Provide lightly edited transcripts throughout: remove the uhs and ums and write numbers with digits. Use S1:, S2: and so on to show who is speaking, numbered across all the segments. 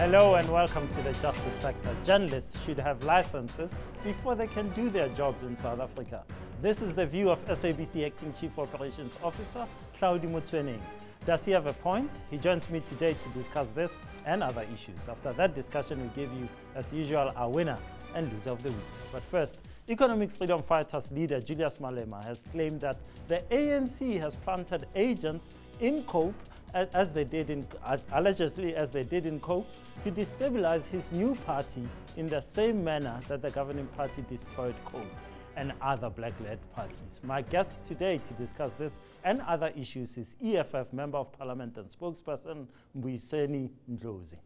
S1: Hello and welcome to the Justice Factor. Journalists should have licenses before they can do their jobs in South Africa. This is the view of SABC Acting Chief Operations Officer Hlaudi Motsoeneng. Does he have a point? He joins me today to discuss this and other issues. After that discussion, we give you, as usual, our winner and loser of the week. But first, Economic Freedom Fighters leader Julius Malema has claimed that the ANC has planted agents in Cope allegedly as they did in Cope, to destabilize his new party in the same manner that the governing party destroyed Cope and other black-led parties. My guest today to discuss this and other issues is EFF Member of Parliament and spokesperson Mbuyiseni Ndlozi.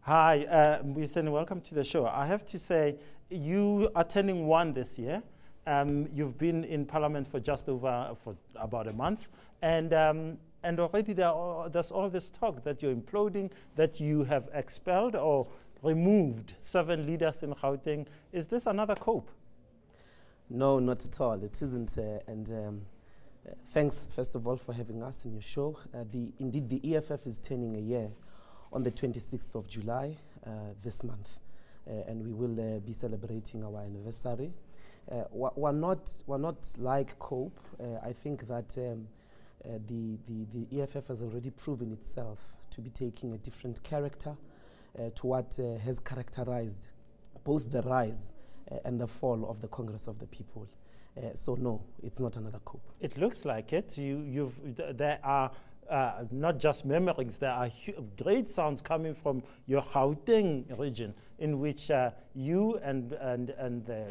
S1: Hi, Mbuyiseni, welcome to the show. I have to say, you are turning one this year. You've been in Parliament for just for about a month, and already there's all this talk that you're imploding, that you have expelled or removed 7 leaders in Gauteng. Is this another Cope?
S2: No, not at all. It isn't. Thanks, first of all, for having us in your show. Indeed, the EFF is turning a year on the 26th of July this month, and we will be celebrating our anniversary. We're not like Cope. I think that the EFF has already proven itself to be taking a different character to what has characterized both the rise and the fall of the Congress of the People. So no, it's not another Cope. It
S1: looks like it. There are not just murmurings, there are great sounds coming from your Gauteng region, in which you and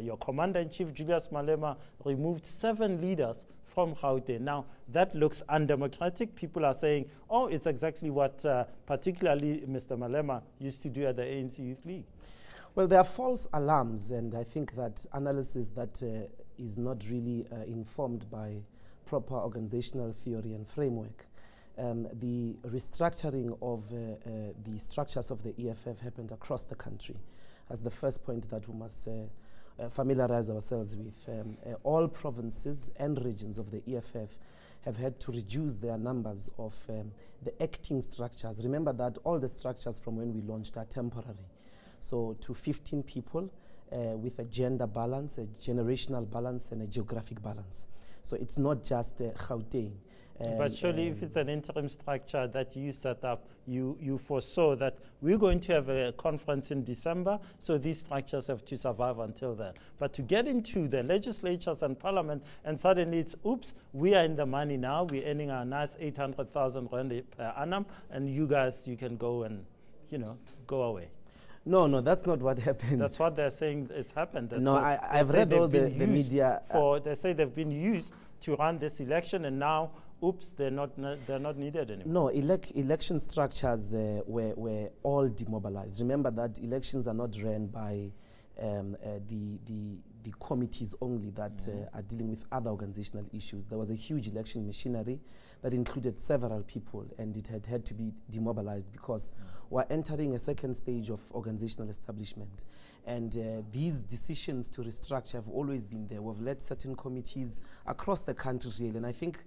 S1: your Commander-in-Chief, Julius Malema, removed 7 leaders from Gauteng. Now, that looks undemocratic. People are saying, oh, it's exactly what particularly Mr. Malema used to do at the ANC Youth League.
S2: Well, there are false alarms, and I think that analysis that is not really informed by proper organizational theory and framework. The restructuring of the structures of the EFF happened across the country as the first point that we must familiarize ourselves with. All provinces and regions of the EFF have had to reduce their numbers of the acting structures. Remember that all the structures from when we launched are temporary. So to 15 people with a gender balance, a generational balance, and a geographic balance. So it's not just Gauteng.
S1: But surely if it's an interim structure that you set up, you foresaw that we're going to have a conference in December, so these structures have to survive until then. But to get into the legislatures and parliament, and suddenly it's, oops, we are in the money now, we're earning a nice 800,000 rand per annum, and you guys, you can go and, go away.
S2: No, that's not what happened.
S1: That's what they're saying has happened.
S2: No, I've read all the media.
S1: They say they've been used to run this election, and now, oops, they're not needed anymore.
S2: No, election structures were all demobilized. Remember that elections are not ran by the committees only that are dealing with other organizational issues. There was a huge election machinery that included several people, and it had to be demobilized because we're entering a second stage of organizational establishment. And these decisions to restructure have always been there. We've led certain committees across the country, really, and I think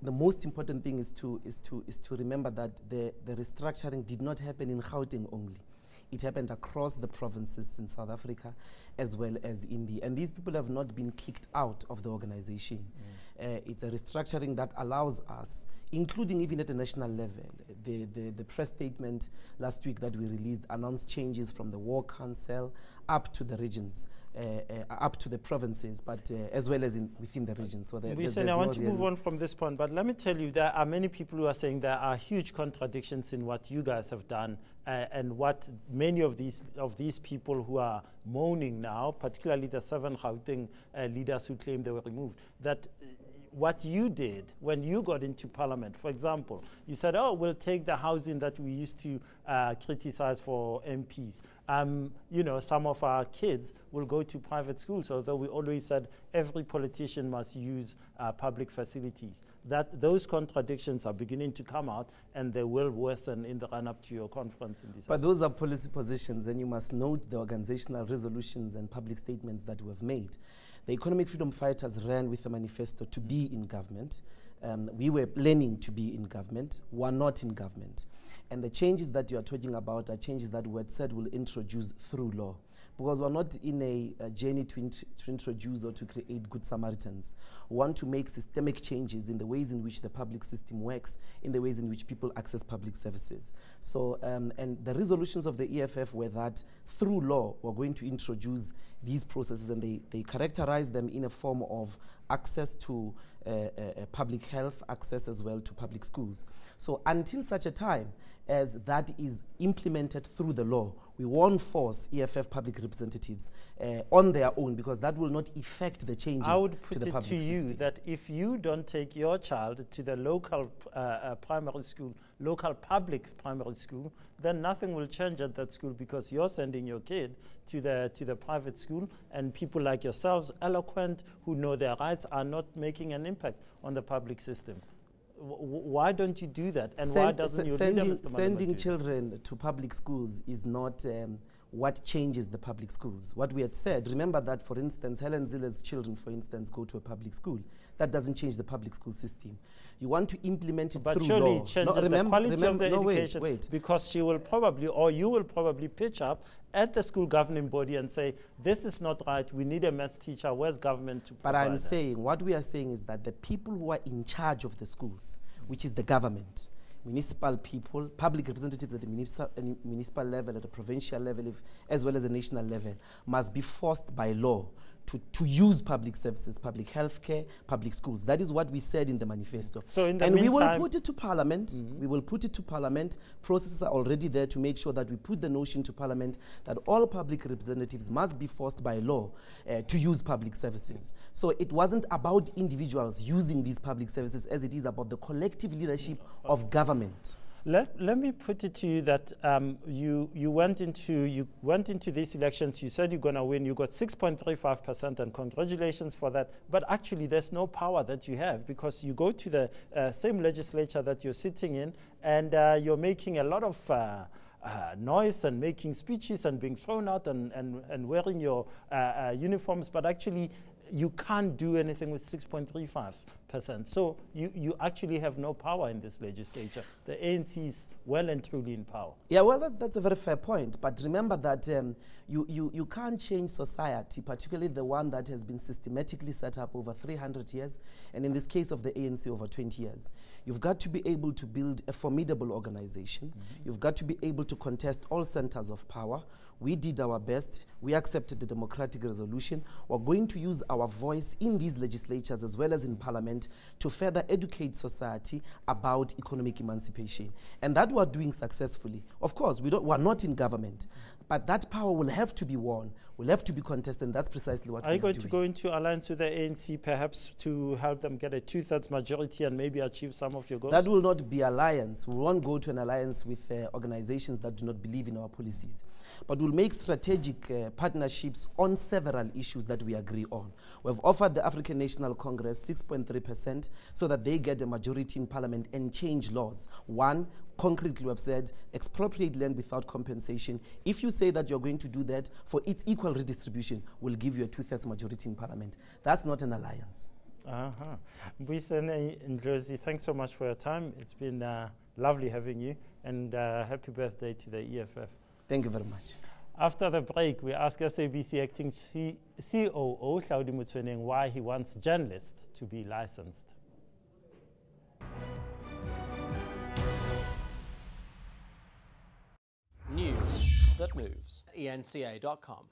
S2: the most important thing is to remember that the restructuring did not happen in Gauteng only. It happened across the provinces in South Africa as well as India. And these people have not been kicked out of the organization. It's a restructuring that allows us, including even at a national level. The press statement last week that we released announced changes from the War Council up to the regions, up to the provinces, but as well as within the regions. So
S1: I want to move on from this point, but let me tell you, there are many people who are saying there are huge contradictions in what you guys have done and what many of these people who are moaning now, particularly the 7 Gauteng leaders who claim they were removed, that what you did when you got into parliament, for example, you said, oh, we'll take the housing that we used to criticize for MPs. Some of our kids will go to private schools, although we always said every politician must use public facilities. Those contradictions are beginning to come out, and they will worsen in the run-up to your conference in December.
S2: But those are policy positions, and you must note the organizational resolutions and public statements that we have made. The Economic Freedom Fighters ran with a manifesto to be in government. We were planning to be in government. We're not in government. And the changes that you are talking about are changes that we had said will introduce through law. Because we're not in a journey to introduce or to create good Samaritans. We want to make systemic changes in the ways in which the public system works, in the ways in which people access public services. So, and the resolutions of the EFF were that through law, we're going to introduce these processes, and they characterize them in a form of access to public health, access as well to public schools. So until such a time as that is implemented through the law, we won't force EFF public representatives on their own, because that will not affect the changes
S1: I would put
S2: to the
S1: it
S2: public
S1: to you
S2: system.
S1: that if you don't take your child to the local primary school, local public primary school, then nothing will change at that school, because you're sending your kid to the private school, and people like yourselves, eloquent, who know their rights, are not making an impact on the public system. Why don't you do that? And why doesn't your leader, Mr. Malala,
S2: sending children to public schools is not what changes the public schools. What we had said, remember that, for instance, Helen Zille's children, for instance, go to a public school. That doesn't change the public school system. You want to implement it through law.
S1: But surely it changes the quality of the education,
S2: wait.
S1: because she will probably, or you will probably pitch up at the school governing body and say, this is not right, we need a maths teacher, where's government to provide?
S2: But I'm saying, what we are saying is that the people who are in charge of the schools, which is the government, municipal people, public representatives at the municipal level, at the provincial level, as well as the national level, must be forced by law to use public services, public health care, public schools. That is what we said in the manifesto.
S1: So in the
S2: and
S1: meantime,
S2: we will put it to Parliament. We will put it to Parliament. Processes are already there to make sure that we put the notion to Parliament that all public representatives must be forced by law to use public services. So it wasn't about individuals using these public services as it is about the collective leadership of government.
S1: Let me put it to you that you went into these elections. You said you're going to win. You got 6.35%, and congratulations for that. But actually, there's no power that you have, because you go to the same legislature that you're sitting in, and you're making a lot of noise and making speeches and being thrown out and wearing your uniforms. But actually, you can't do anything with 6.35%. So you actually have no power in this legislature. The ANC is well and truly in power. Yeah,
S2: well, that's a very fair point. But remember that you can't change society, particularly the one that has been systematically set up over 300 years, and in this case of the ANC over 20 years. You've got to be able to build a formidable organization. You've got to be able to contest all centers of power. We did our best. We accepted the democratic resolution. We're going to use our voice in these legislatures as well as in Parliament to further educate society about economic emancipation. And that we're doing successfully. Of course, we're not in government, but that power will have to be won, will have to be contested, and that's precisely what we're doing. Are you
S1: going to go into alliance with the ANC perhaps to help them get a 2/3 majority and maybe achieve some of your goals?
S2: That will not be alliance. We won't go to an alliance with organizations that do not believe in our policies. But we'll make strategic partnerships on several issues that we agree on. We've offered the African National Congress 6.3% so that they get a majority in Parliament and change laws. One, concretely we have said, expropriate land without compensation. If you say that you're going to do that for its equal redistribution, we'll give you a 2/3 majority in Parliament. That's not an alliance.
S1: Mbuyiseni Ndlozi, thanks so much for your time. It's been lovely having you, and happy birthday to the EFF.
S2: Thank you very much.
S1: After the break, we ask SABC acting COO Hlaudi Motsoeneng why he wants journalists to be licensed.
S3: News that moves. ENCA.com.